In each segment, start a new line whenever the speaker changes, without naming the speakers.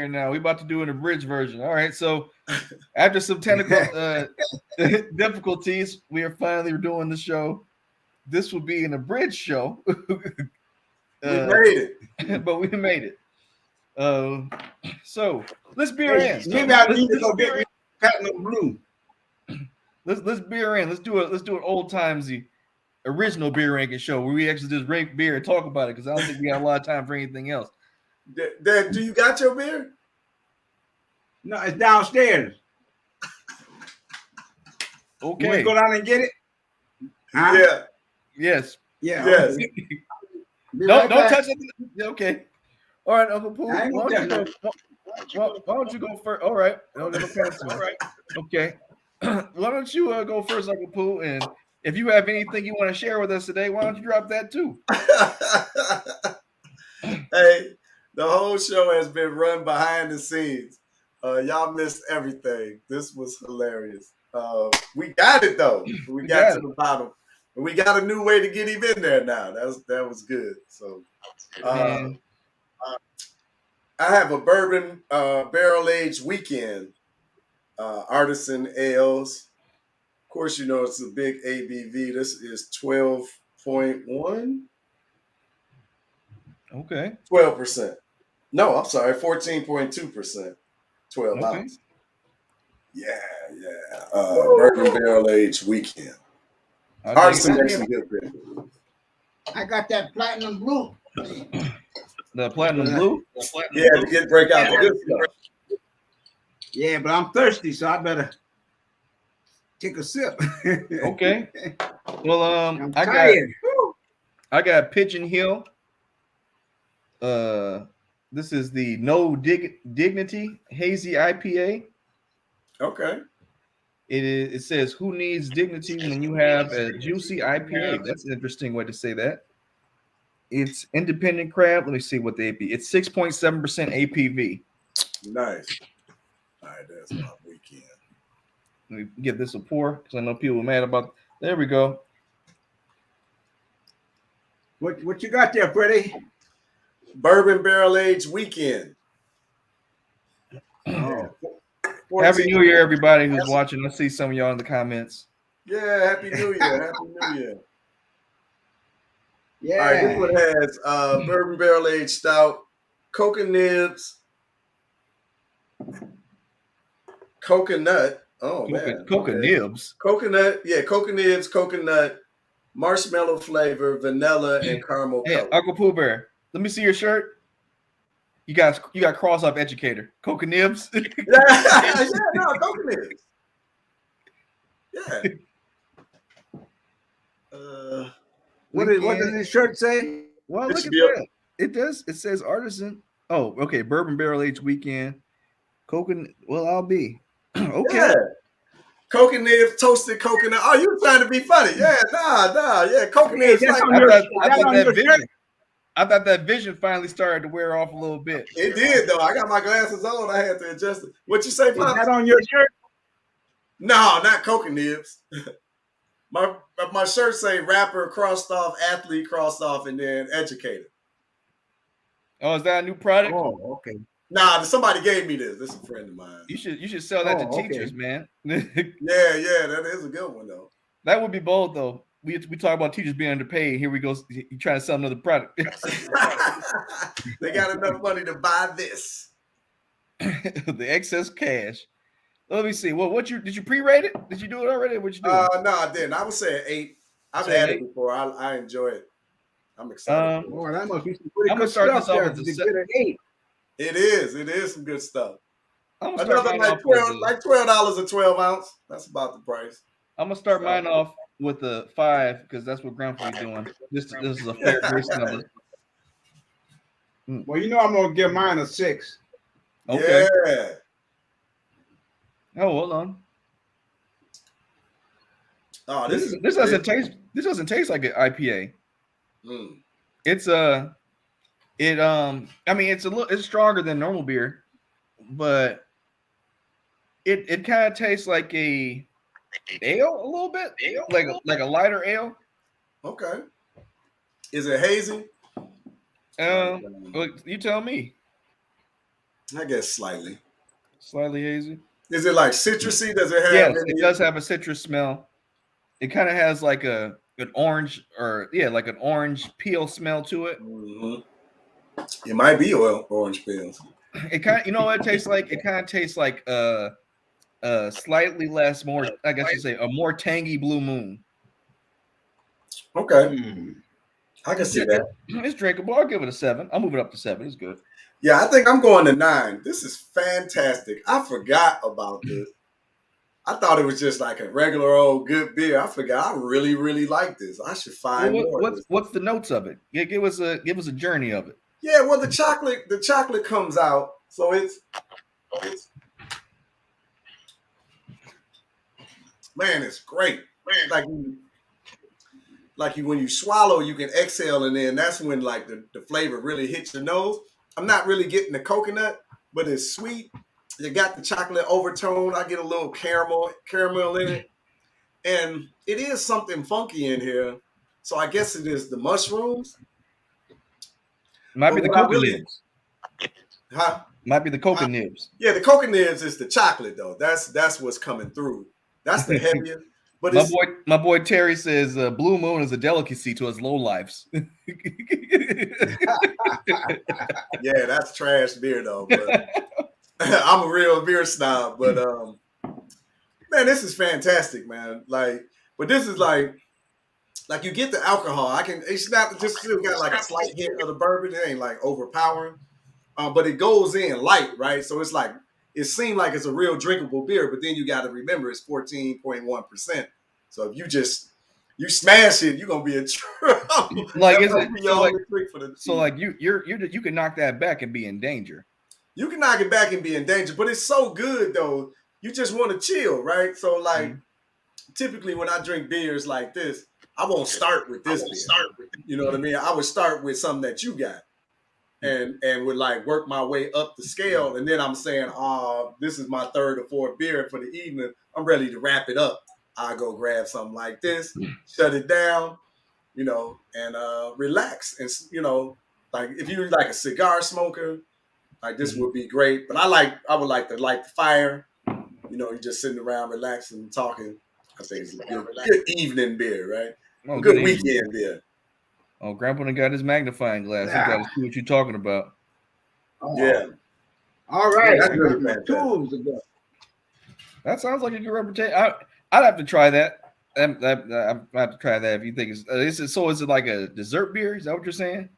now. We about to do an abridged version. All right. So after some technical difficulties, we are finally doing the show. This will be an abridged show,
We made it.
but we made it. Uh, so let's beer
Hey,
in.
maybe I need to go get me platinum blue.
Let's beer in. Let's do an old timesy original beer ranking show where we actually just rank beer and talk about it because I don't think we got a lot of time for anything else.
Dad, do you got your beer?
No, it's downstairs.
Okay.
You want to go down and get it? Huh?
Yeah.
Yes.
Yeah.
Yes.
Okay.
Don't touch it. Okay. All right, Uncle Pooh.
I ain't
Why
gonna
don't you go first? All right. All right. Okay. Why don't you go first, Uncle Pooh? And if you have anything you want to share with us today, why don't you drop that too?
Hey, the whole show has been run behind the scenes. Y'all missed everything. This was hilarious. We got it though. We got to the bottom. And we got a new way to get him in there now. That was good. So I have a bourbon barrel aged weekend artisan ales. Of course, you know it's a big ABV. This is 12.1.
Okay.
12%. No, I'm sorry, 14.2%. 12 ounce. Yeah. Bourbon barrel aged weekend. Artisan makes some good beer.
I got that platinum blue.
The platinum blue?
Yeah, to break out the good stuff.
Yeah, but I'm thirsty, so I better take a sip.
Okay. Well,
I'm tired.
I got Pigeon Hill. This is the Dignity Hazy IPA.
Okay.
It says, who needs dignity when you have a juicy IPA? That's an interesting way to say that. It's independent craft. Let me see what the AP. It's 6.7% APV.
Nice. All right, that's my weekend.
Let me give this a pour because I know people are mad about. There we go.
What you got there, Freddie?
Bourbon barrel aged weekend.
Oh.
Happy New Year, everybody who's watching. I see some of y'all in the comments.
Yeah, Happy New Year. Happy New Year.
Yeah.
All right, this one has bourbon barrel aged stout, coconut nibs, coconut. Oh man,
coconut nibs.
Coconut, yeah, coconut nibs, coconut, marshmallow flavor, vanilla, and caramel.
Hey,
color.
Uncle Pooh Bear, let me see your shirt. You got cross off educator. Coconut nibs.
Yeah, no, coconut nibs. Yeah.
What does this shirt say?
Well, look at that. It does. It says artisan. Oh, okay. Bourbon barrel aged weekend. Coconut. Well, I'll be. Okay.
Yeah. Coconut nibs, toasted coconut. Oh, you were trying to be funny. Yeah, nah. Yeah, coconut nibs.
I thought that vision finally started to wear off a little bit.
It did, though. I got my glasses on. I had to adjust it. What you say, Pop?
Is that on your shirt?
No, not coconut nibs. My shirt say rapper crossed off, athlete crossed off, and then educator.
Oh, is that a new product?
Oh, okay.
Nah, somebody gave me this. This is a friend of mine.
You should sell that to teachers, man.
Yeah, that is a good one though.
That would be bold though. We talk about teachers being underpaid. Here we go. You trying to sell another product.
They got enough money to buy this.
The excess cash. Let me see. Well, did you pre-rate it? Did you do it already? What you do?
No, I didn't. I would say an 8. I've had it before. I enjoy it. I'm excited.
Boy, that must be some pretty
I'm
good
start
stuff
this off
there
as
to get an 8.
It is some good stuff.
Another
like $12 a 12 ounce. That's about the price.
I'm gonna start mine off with a 5 because that's what Grandpa's doing. This is a fair grace number.
Well, I'm gonna give mine a 6.
Okay. Yeah.
Oh, hold on.
Oh,
this doesn't taste. This doesn't taste like an IPA.
Mm.
It's it's stronger than normal beer, but it kind of tastes like a ale a little bit, like a lighter ale.
Okay. Is it hazy?
Well, you tell me.
I guess slightly.
Slightly hazy.
Is it like citrusy? Does it have?
Yes, it does have a citrus smell. It kind of has like an orange like an orange peel smell to it.
Mm-hmm. It might be orange peels.
It kind of, you know what it tastes like? It kind of tastes like slightly less, more, I guess you say, a more tangy Blue Moon.
Okay. I can see that.
It's drinkable. I'll give it a 7. I'll move it up to 7. It's good.
Yeah, I think I'm going to 9. This is fantastic. I forgot about this. I thought it was just like a regular old good beer. I forgot. I really, really like this. I should find more.
What's the notes of it? Yeah, give us a journey of it.
Yeah, well, the chocolate comes out, so it's man, it's great. Like when you swallow, you can exhale, and then that's when like the flavor really hits your nose. I'm not really getting the coconut, but it's sweet. You got the chocolate overtone. I get a little caramel in it, and it is something funky in here. So I guess it is the mushrooms.
Might be the coconut nibs.
Huh?
Might be the coconut nibs.
Yeah, the coconut nibs is the chocolate though. That's what's coming through. That's the heaviest. But
my boy Terry says Blue Moon is a delicacy to us lowlifes.
Yeah, that's trash beer though. But I'm a real beer snob. But man, this is fantastic, man. But this is like you get the alcohol. It's not just still got like a slight hit of the bourbon. It ain't like overpowering, but it goes in light, right? So it's like it seemed like it's a real drinkable beer, but then you got to remember it's 14.1%. So if you smash it, you're gonna be in trouble.
Like is it so like you can knock that back and be in danger.
You can knock it back and be in danger, but it's so good though. You just want to chill, right? So like typically when I drink beers like this, I won't start with this beer. You know what I mean? I would start with something that you got. And would like work my way up the scale. And then I'm saying, this is my 3rd or 4th beer for the evening. I'm ready to wrap it up. I go grab something like this, shut it down, and relax. And, like if you're like a cigar smoker, like this would be great. But I would like to light the fire. You're just sitting around relaxing and talking. I think it's a good evening beer, right?
Oh,
good weekend beer.
Oh, Grandpa done got his magnifying glass. Yeah. He got to see what you're talking about.
Oh. Yeah.
All right.
Yeah, that's really tools
ago.
That sounds like a good reputation. I'd have to try that. I have to try that if you think it's. Is it like a dessert beer? Is that what you're saying?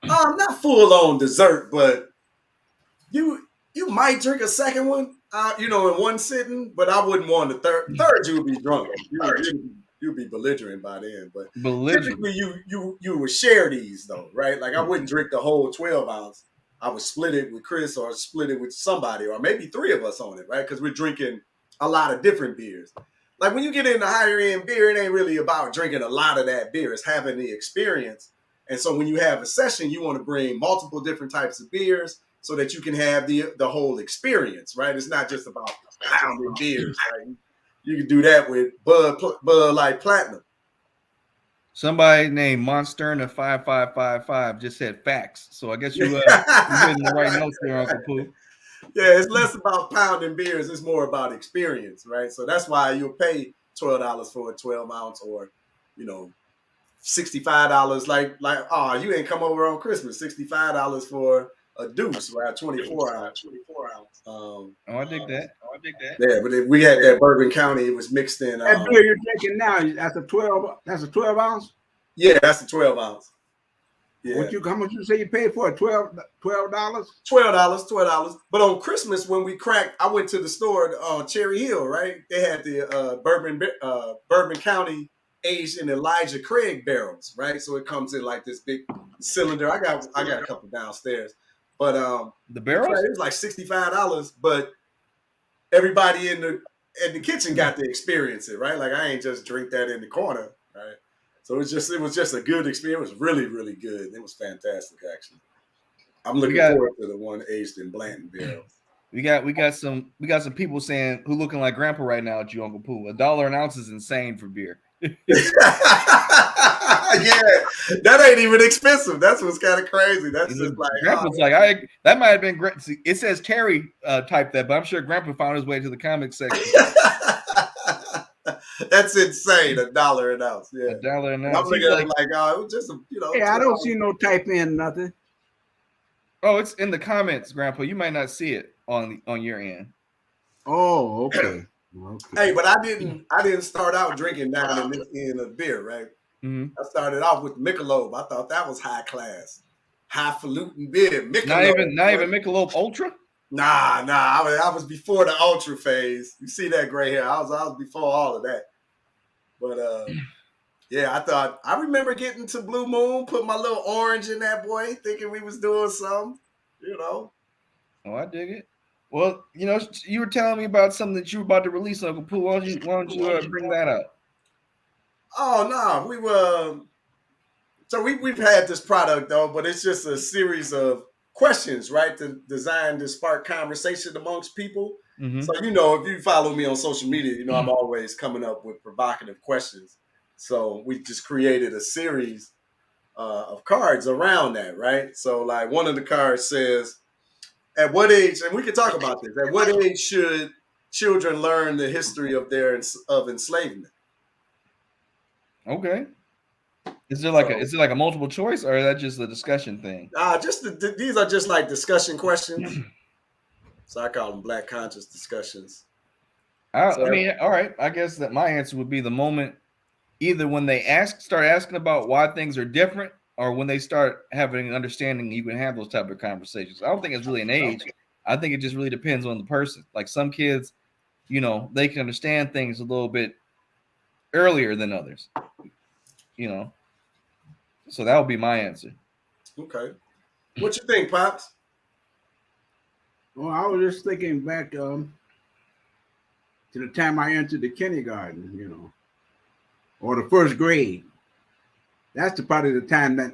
Not full on dessert, but you might drink a second one, in one sitting. But I wouldn't want a third. Third, you would be drunk. You'd be belligerent by then. But typically, you would share these though, right? Like I wouldn't drink the whole 12 ounce. I would split it with Chris or split it with somebody, or maybe 3 of us on it, right? Because we're drinking a lot of different beers. Like when you get into higher end beer, it ain't really about drinking a lot of that beer. It's having the experience. And so when you have a session, you want to bring multiple different types of beers so that you can have the whole experience, right? It's not just about pounding beers, right? You can do that with Bud Light Platinum.
Somebody named Monsterna 5555 just said facts. So I guess you're getting the right notes there, Uncle Pooh.
Yeah, it's less about pounding beers. It's more about experience, right? So that's why you'll pay $12 for a 12 ounce or, $65. Like, you ain't come over on Christmas. $65 for a deuce, right? 24 ounce.
I dig that.
Yeah, but if we had that Bourbon County, it was mixed in.
That beer you're drinking now, that's a 12 ounce?
Yeah, that's a 12 ounce. Yeah.
How much you say you paid for it? $12?
$12. But on Christmas, when we cracked, I went to the store on Cherry Hill, right? They had the Bourbon County aged in Elijah Craig barrels, right? So it comes in like this big cylinder. I got a couple downstairs. But
the barrels?
It was like $65, but everybody in the kitchen got to experience it, right? Like I ain't just drink that in the corner, right? So it was just a good experience. It was really, really good. It was fantastic, actually. I'm looking forward to the one aged in Blanton barrels.
We got some people saying who looking like Grandpa right now at you, Uncle Pooh. $1 an ounce is insane for beer.
that ain't even expensive. That's what's kind of crazy. That's just like
Grandpa's like, that might have been great. It says Terry typed that, but I'm sure Grandpa found his way to the comic section.
That's insane. $1 an ounce. Yeah.
$1 an ounce.
I'm looking at it like, oh, it was just
Yeah, I don't see no type in nothing.
Oh, it's in the comments, Grandpa. You might not see it on your end.
Oh, okay.
Hey, but I didn't start out drinking down in a beer, right?
Mm-hmm.
I started off with Michelob. I thought that was high class, highfalutin beer. Michelob,
not even Michelob Ultra.
Nah. I was before the Ultra phase. You see that gray hair? I was before all of that. But yeah, I remember getting to Blue Moon, put my little orange in that boy, thinking we was doing something.
Oh, I dig it. Well, you were telling me about something that you were about to release, Uncle Pooh. Why don't you bring that up?
Oh no, we were. So we've had this product though, but it's just a series of questions, right, to design to spark conversation amongst people.
Mm-hmm.
So if you follow me on social media, I'm always coming up with provocative questions. So we just created a series of cards around that, right? So like one of the cards says, at what age, and we can talk about this, at what age should children learn the history of enslavement?
Okay. Is it like a multiple choice, or is that just a discussion thing?
These are just like discussion questions. So I call them Black conscious discussions.
I mean, all right. I guess that my answer would be the moment, either when they start asking about why things are different, or when they start having an understanding, you can have those type of conversations. I don't think it's really an age. I think it just really depends on the person. Like some kids, they can understand things a little bit earlier than others. So that would be my answer.
Okay. What you think, Pops?
Well, I was just thinking back to the time I entered the kindergarten, or the first grade. That's probably the time that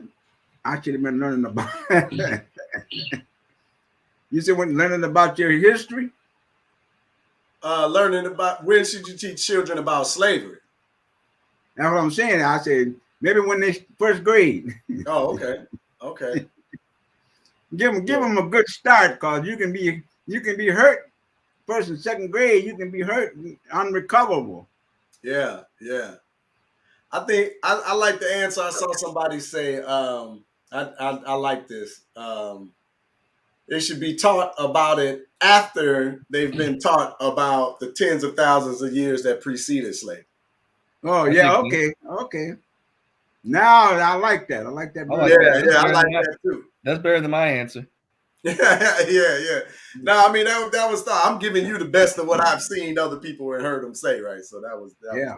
I should have been learning about. You said when learning about your history?
Learning about, when should you teach children about slavery?
That's what I'm saying. I said maybe when they first grade.
Oh, okay.
Give them a good start, because you can be hurt. First and second grade, you can be hurt, unrecoverable.
Yeah. I think I like the answer. I saw somebody say, I like this. They should be taught about it after they've been taught about the tens of thousands of years that preceded slavery.
Oh, yeah, okay. Now I like that. I like that.
I like that too.
That's better than my answer.
Yeah. No, I mean that was thought. I'm giving you the best of what I've seen other people and heard them say, right? So that was that.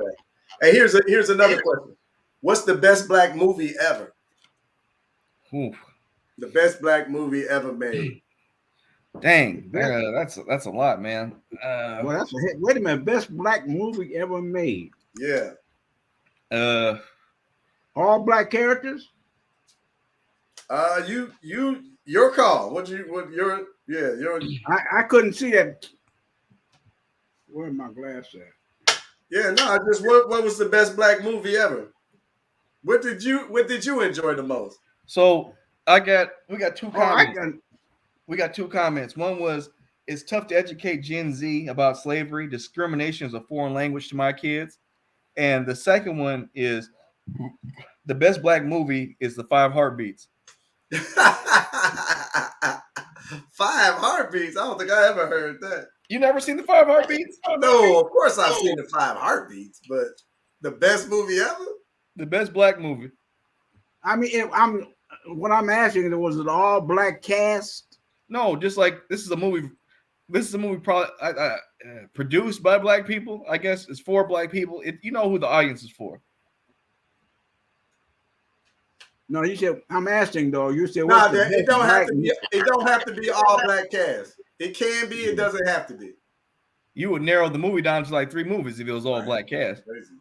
Hey, here's another question. What's the best Black movie ever?
Oof.
The best Black movie ever made.
Dang, that's a lot, man.
Well, that's a hit. Wait a minute, best Black movie ever made.
Yeah.
All Black characters.
Your call.
I couldn't see that. Where's my glass at?
Yeah, no. Just what was the best Black movie ever? What did you enjoy the most?
So we got two comments. We got two comments. One was, it's tough to educate Gen Z about slavery. Discrimination is a foreign language to my kids. And the second one is, the best Black movie is The 5 Heartbeats.
5 Heartbeats? I don't think I ever heard that.
You never seen The 5 Heartbeats?
No, of course I've seen The 5 Heartbeats, but the best movie ever?
The best Black movie.
I mean, what I'm asking, was it all Black cast?
No, just like this is a movie probably produced by Black people. I guess it's for Black people. You know who the audience is for.
No, you said, I'm asking though. You said,
it don't have to be all Black cast. It can be. It doesn't have to be.
You would narrow the movie down to like 3 movies if it was all Black cast.
Crazy.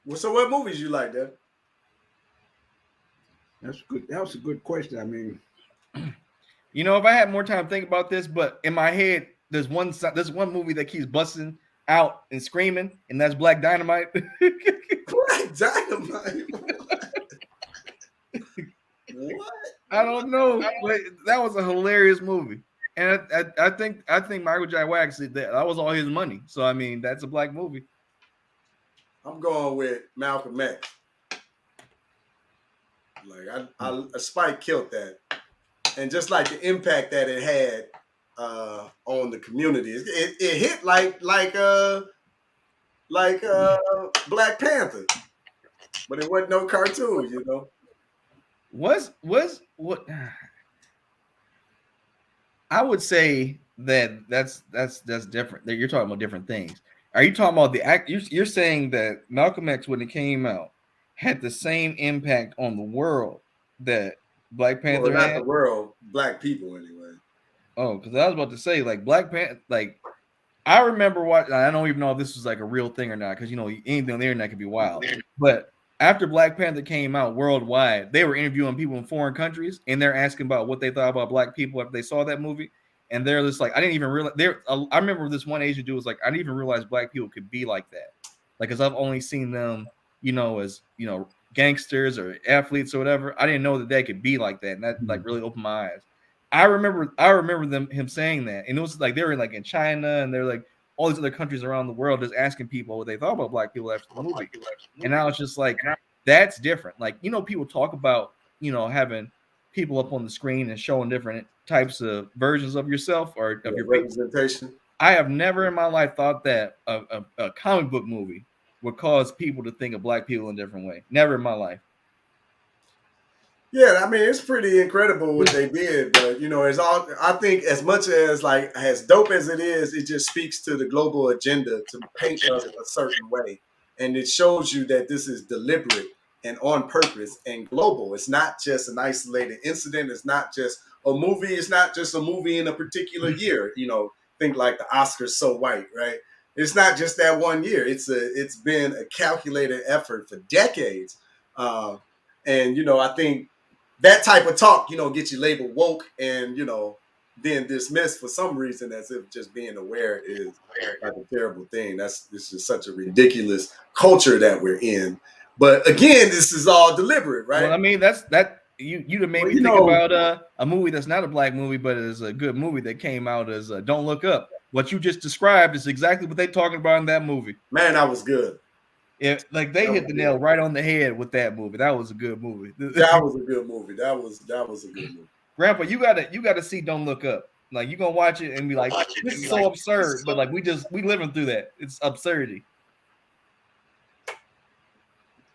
Well, so what movies you like, Dad?
That's good. That was a good question. I mean,
if I had more time to think about this, but in my head, there's one movie that keeps busting out and screaming, and that's Black Dynamite.
Black Dynamite. What?
I don't know, but that was a hilarious movie, and I think Michael J. Wax that was all his money. So I mean, that's a black movie.
I'm going with Malcolm X. Like Spike killed that, and just like the impact that it had on the community, it hit like Black Panther, but it wasn't no cartoon, you know.
Was what? I would say that's different. That you're talking about different things. Are you talking about the act? You're saying that Malcolm X, when it came out, had the same impact on the world that Black Panther
Well, not
had?
the world, black people anyway.
Oh, because I was about to say, like, Black Panther, like, I remember what, I don't even know if this was like a real thing or not, because, you know, anything on the internet could be wild. But after Black Panther came out worldwide, they were interviewing people in foreign countries, and they're asking about what they thought about black people after they saw that movie. And they're just like, I didn't even realize. I remember this one Asian dude was like, I didn't even realize black people could be like that. Like, because I've only seen them, you know, as, you know, gangsters or athletes or whatever. I didn't know that they could be like that, and that like really opened my eyes. I remember him saying that, and it was like they were like in China, and they're like all these other countries around the world just asking people what they thought about black people after the movie. And I was just like, that's different. Like, you know, people talk about, you know, having people up on the screen and showing different types of versions of yourself or of your
representation.
I have never in my life thought that a comic book movie would cause people to think of black people in a different way. Never in my life.
Yeah, I mean, it's pretty incredible what they did, but you know, it's all. I think as much as like as dope as it is, it just speaks to the global agenda to paint us a certain way, and it shows you that this is deliberate and on purpose and global. It's not just an isolated incident. It's not just a movie. It's not just a movie in a particular year. You know, think like the Oscars so white, right? It's not just that one year. It's been a calculated effort for decades, and you know, I think that type of talk, you know, gets you labeled woke and, you know, then dismissed for some reason as if just being aware is like a terrible thing. This is such a ridiculous culture that we're in. But again, this is all deliberate, right?
Well, I mean, you made me think about a movie that's not a black movie, but is a good movie that came out as Don't Look Up. What you just described is exactly what they're talking about in that movie.
Man, that was good.
Yeah, like they hit the nail right on the head with that movie. That was a good movie.
That was a good movie. That was a good movie.
Grandpa, you gotta see Don't Look Up. Like, you're gonna watch it and be like, this is so absurd, but like we living through that. It's absurdity.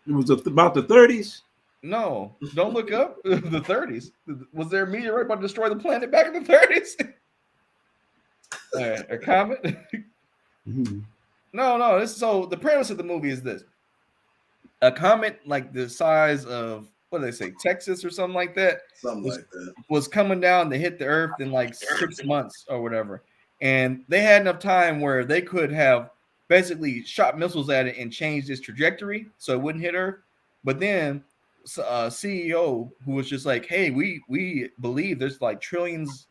It was about the 30s.
No, Don't Look Up. The 30s. Was there a meteorite about to destroy the planet back in the 30s? A comet?
Mm-hmm.
No. So the premise of the movie is this: a comet like the size of, what do they say, Texas or something like that, was coming down to hit the Earth in like 6 months or whatever, and they had enough time where they could have basically shot missiles at it and changed its trajectory so it wouldn't hit Earth. But then CEO who was just like, hey, we believe there's like trillions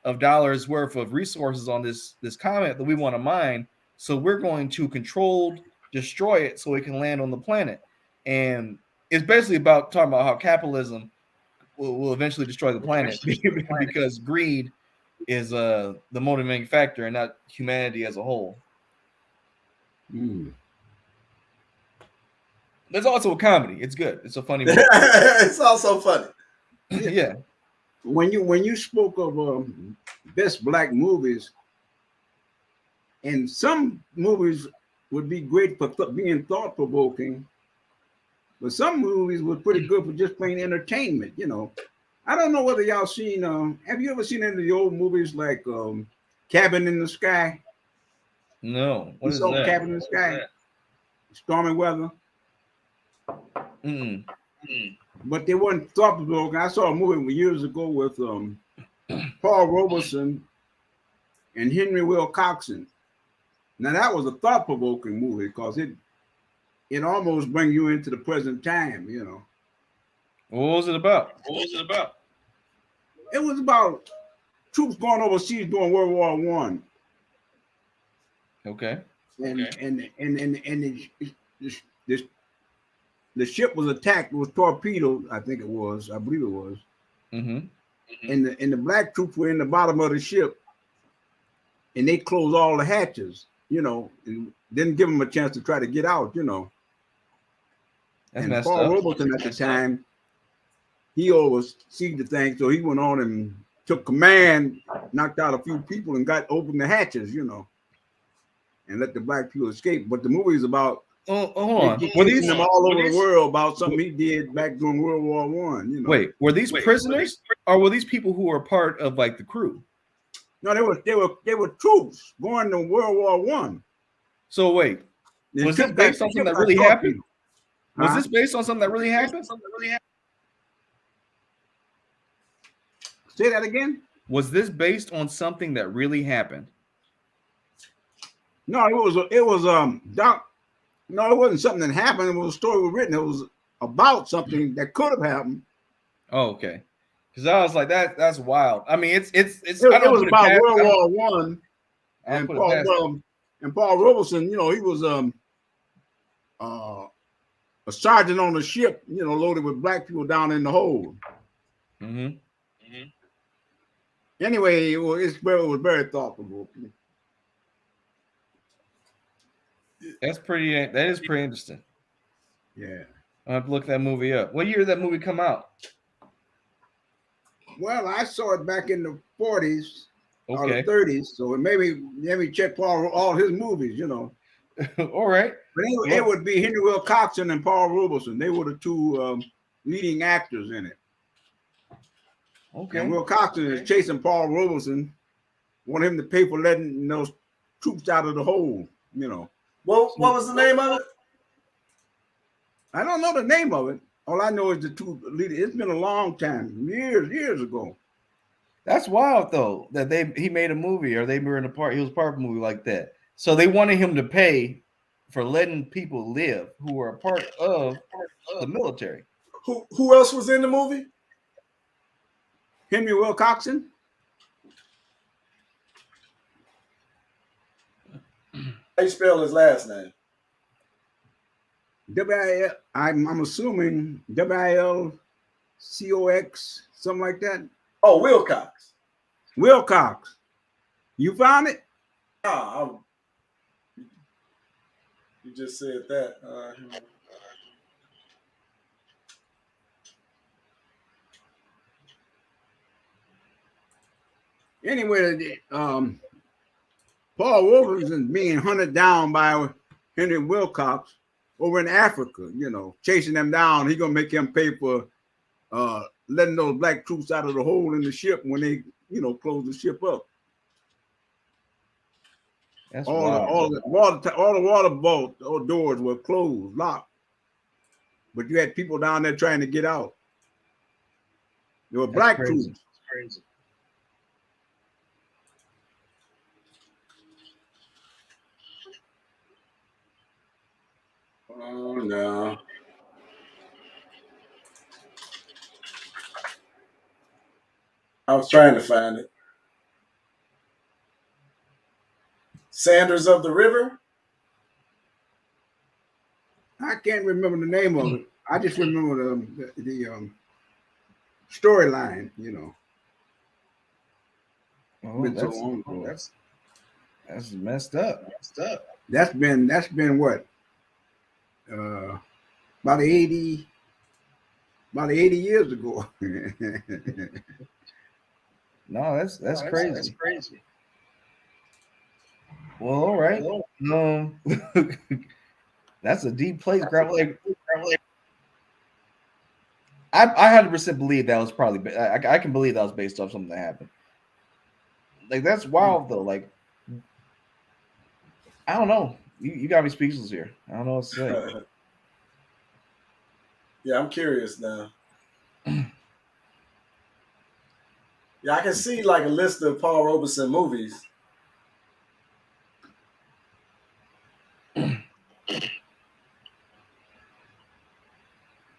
of dollars worth of resources on this comet that we want to mine. So we're going to controlled destroy it so it can land on the planet. And it's basically about talking about how capitalism will eventually destroy the planet because greed is the motivating factor and not humanity as a whole.
Mm.
There's also a comedy. It's good. It's a funny movie.
It's also funny.
Yeah.
When you spoke of best black movies, and some movies would be great for being thought-provoking, but some movies were pretty good for just plain entertainment, you know. I don't know whether y'all seen, have you ever seen any of the old movies like Cabin in the Sky?
No. What is
that? Cabin in the Sky? Stormy Weather?
Mm-mm.
But they weren't thought-provoking. I saw a movie years ago with Paul Robeson and Henry Will Coxon. Now that was a thought-provoking movie because it almost brings you into the present time, you know.
What was it about?
It was about troops going overseas during World War I.
Okay.
The ship was attacked. It was torpedoed. I think it was. I believe it was.
Mm-hmm.
And the black troops were in the bottom of the ship, and they closed all the hatches. And didn't give them a chance to try to get out.
That's
And
messed
Paul
up.
Robeson at the time, he oversee the thing, so he went on and took command, knocked out a few people, and opened the hatches, and let the black people escape. But the movie is about
hold on.
Were these them all over the world about something he did back during World War I?
Wait, were these prisoners or were these people who were part of like the crew?
No, they were troops going to World War I.
So wait, was this based on something that really happened? Was this based on something that really happened?
Say that again.
Was this based on something that really happened?
No, it was Doc. No, it wasn't something that happened. It was a story was written. It was about something that could have happened.
Oh, okay. Because I was like, that's wild. I mean, it's.
It was about World War One, and Paul Robeson. He was a sergeant on a ship. Loaded with black people down in the hold.
Mm-hmm.
Anyway, it was very thoughtful.
That is pretty interesting.
Yeah.
I'll have to look that movie up. What year did that movie come out?
Well, I saw it back in the 40s or the
Okay.
30s, so maybe check all his movies,
All right.
But it would be Henry Will Coxon and Paul Robeson. They were the two leading actors in it.
Okay.
And Will Coxon is chasing Paul Robeson, want him to pay for letting those troops out of the hole,
What was the name of it?
I don't know the name of it. All I know is the two leaders. It's been a long time, years ago.
That's wild though, that he made a movie or he was part of a movie like that. So they wanted him to pay for letting people live who were a part of the military.
Who else was in the movie?
Henry Will Coxon.
How you spell his last name?
I'm assuming WILCOX, something like that.
Oh, Wilcox.
Wilcox. You found it?
You just said that.
Anyway, Paul Robeson being hunted down by Henry Wilcox over in Africa, chasing them down. He's gonna make him pay for letting those black troops out of the hole in the ship when they, close the ship up.
That's
all the water boat doors were closed, locked. But you had people down there trying to get out. There were black troops. That's crazy.
Oh no. I was trying to find it. Sanders of the River?
I can't remember the name of it. I just remember the storyline,
Oh, that's messed up.
That's been what? About 80 years ago.
No, that's crazy. That's crazy. Well, all right. That's a deep place. I 100% believe that was probably. I can believe that was based off something that happened. Like that's wild though. Like I don't know. You got me speechless here. I don't know what to say.
Yeah, I'm curious now. Yeah, I can see like a list of Paul Robeson movies.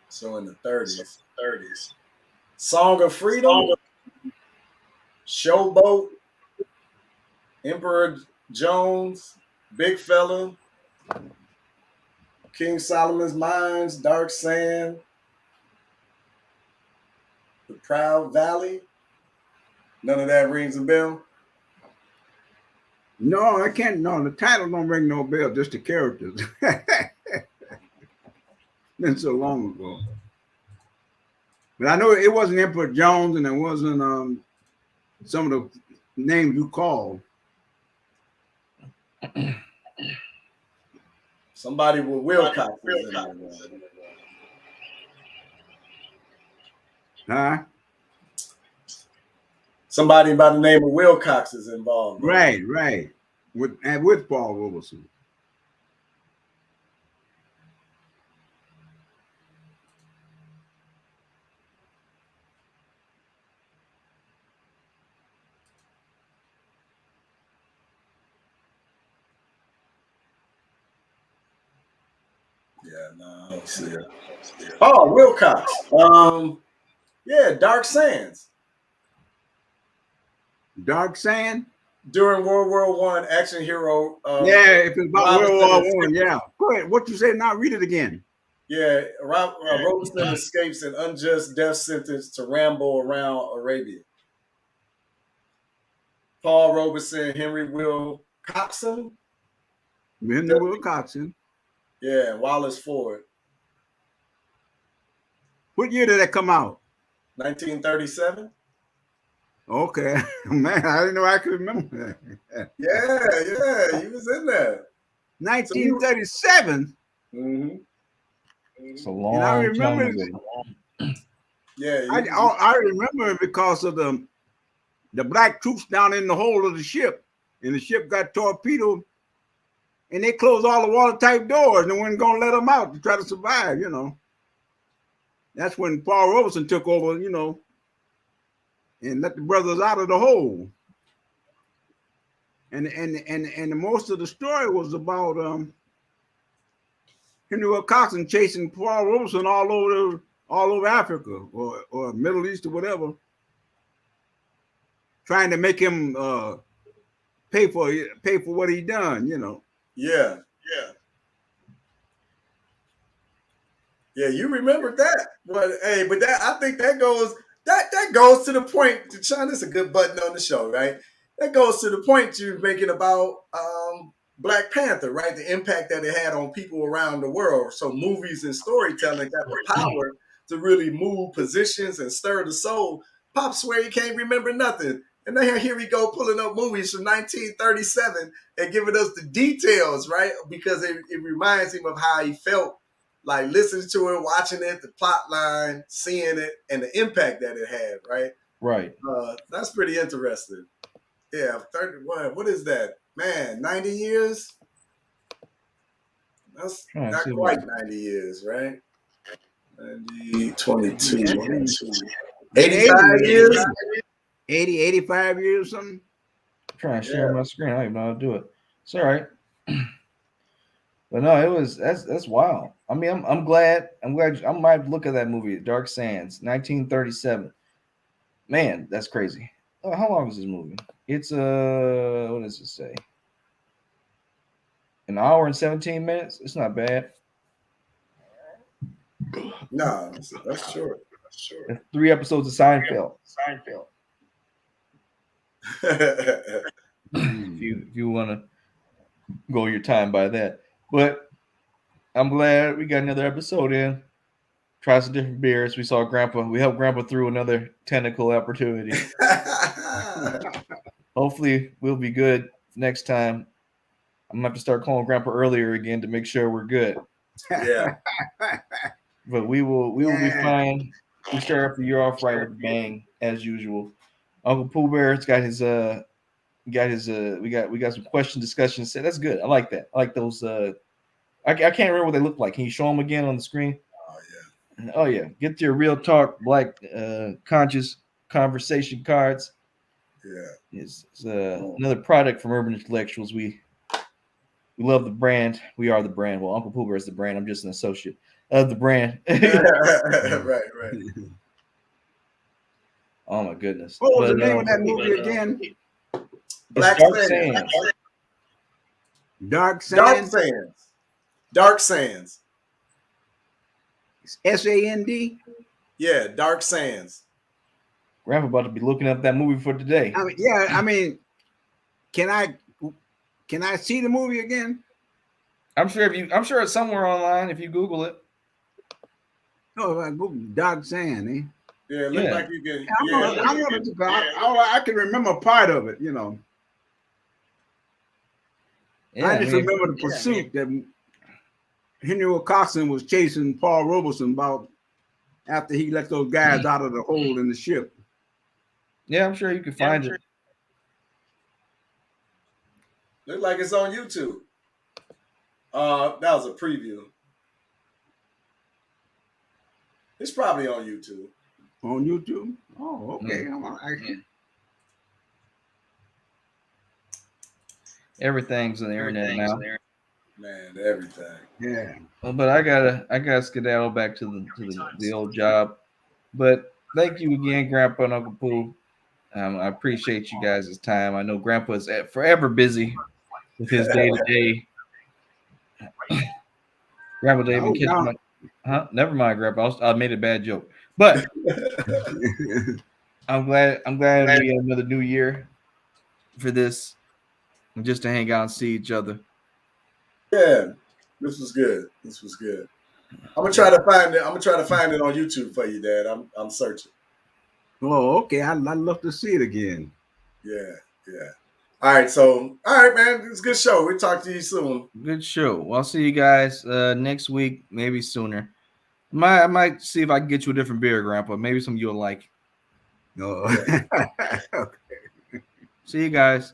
So in the 30s. Song of Freedom, Showboat, Emperor Jones, Big Fella, King Solomon's Mines, Dark Sand, The Proud Valley. None of that rings a bell.
No, I can't. No, the title don't ring no bell. Just the characters. Been so long ago. But I know it wasn't Emperor Jones, and it wasn't some of the names you called.
Somebody with Wilcox is in there.
Huh?
Somebody by the name of Wilcox is involved.
Right. With Paul Robeson.
Yeah, no, I don't see it. Oh, Wilcox. Yeah, Dark Sands.
Dark Sand?
During World War I, action hero.
Yeah, if it's about World War
Robinson
One, yeah. Go ahead. What you say now? Read it again.
Yeah, Robeson escapes an unjust death sentence to ramble around Arabia. Paul Robeson, Henry Wilcoxon.
Henry Wilcoxon.
Yeah, Wallace Ford.
What year did that come out?
1937.
Okay. Man, I didn't know I could remember that.
Yeah, he was in there.
1937.
Mm-hmm.
It's a long
And I remember
time ago.
Yeah,
I remember it because of the black troops down in the hold of the ship, and the ship got torpedoed, and they closed all the watertight doors and weren't gonna let them out to try to survive. That's when Paul Robeson took over, and let the brothers out of the hole. And most of the story was about Henry Wilcoxon chasing Paul Robeson all over Africa or Middle East or whatever, trying to make him pay for what he done.
Yeah. You remember that. But hey, I think that goes to the point. Sean, it's a good button on the show, right? That goes to the point you're making about Black Panther, right? The impact that it had on people around the world. So movies and storytelling got the power to really move positions and stir the soul. Pop swear he can't remember nothing. And then here we go pulling up movies from 1937 and giving us the details, right? Because it reminds him of how he felt like listening to it, watching it, the plot line, seeing it, and the impact that it had, right?
Right.
That's pretty interesting. Yeah, 31. What is that? Man, 90 years? That's not quite 90 years, right? 90, 22, 85 years?
80, 85 years, something.
I'm trying to share my screen. I don't even know how to do it. It's all right. But no, that's wild. I mean, I'm glad I might look at that movie, Dark Sands, 1937. Man, that's crazy. How long is this movie? It's what does it say? An hour and 17 minutes. It's not bad.
No, that's short.
It's 3 episodes of Seinfeld. If you want to go your time by that. But I'm glad we got another episode in. Try some different beers. We saw Grandpa. We helped Grandpa through another technical opportunity. Hopefully, we'll be good next time. I'm gonna have to start calling Grandpa earlier again to make sure we're good.
Yeah.
But we will be fine. We start off the year off right with a bang as usual. Uncle Pooh Bear's got his we got some question discussions. That's good. I like that. I like those. I can't remember what they look like. Can you show them again on the screen? Oh yeah. Get your real talk black conscious conversation cards.
Yeah.
It's another product from Urban Intellectuals. We love the brand. We are the brand. Well, Uncle Pooh Bear is the brand. I'm just an associate of the brand.
Right.
Oh my goodness.
What was the name of that movie again?
Black
Dark
Sands.
Sands.
Dark
Dark
Sand.
Sands. Dark Sands.
SAND.
Yeah, Dark Sands.
Grandpa about to be looking up that movie for today.
I mean, yeah. I mean, can I see the movie again?
I'm sure it's somewhere online if you Google it.
No, I Google Dark Sand. Eh?
Yeah, it looked like you can.
I can remember part of it. You know.
Yeah,
I just remember the pursuit that Henry Wilcoxon was chasing Paul Robeson about after he let those guys out of the hole in the ship.
Yeah, I'm sure you can find it.
Look like it's on YouTube. That was a preview. It's probably on YouTube.
On YouTube? Oh, okay.
Everything's on the internet now.
Man, everything.
Yeah.
Well, but I gotta skedaddle back to the old job. But thank you again, Grandpa and Uncle Pooh. I appreciate you guys' time. I know Grandpa's forever busy with his day-to-day. Grandpa David catching my, Never mind, Grandpa. I made a bad joke. But I'm glad we had another new year for this, just to hang out and see each other.
Yeah, this was good. I'm gonna try to find it. On YouTube for you, Dad. I'm searching.
Oh, okay. I'd love to see it again.
Yeah. All right, man. It's a good show. We'll talk to you soon.
Good show. Well, I'll see you guys next week, maybe sooner. I might see if I can get you a different beer, Grandpa. Maybe some you'll like.
No.
Okay. See you guys.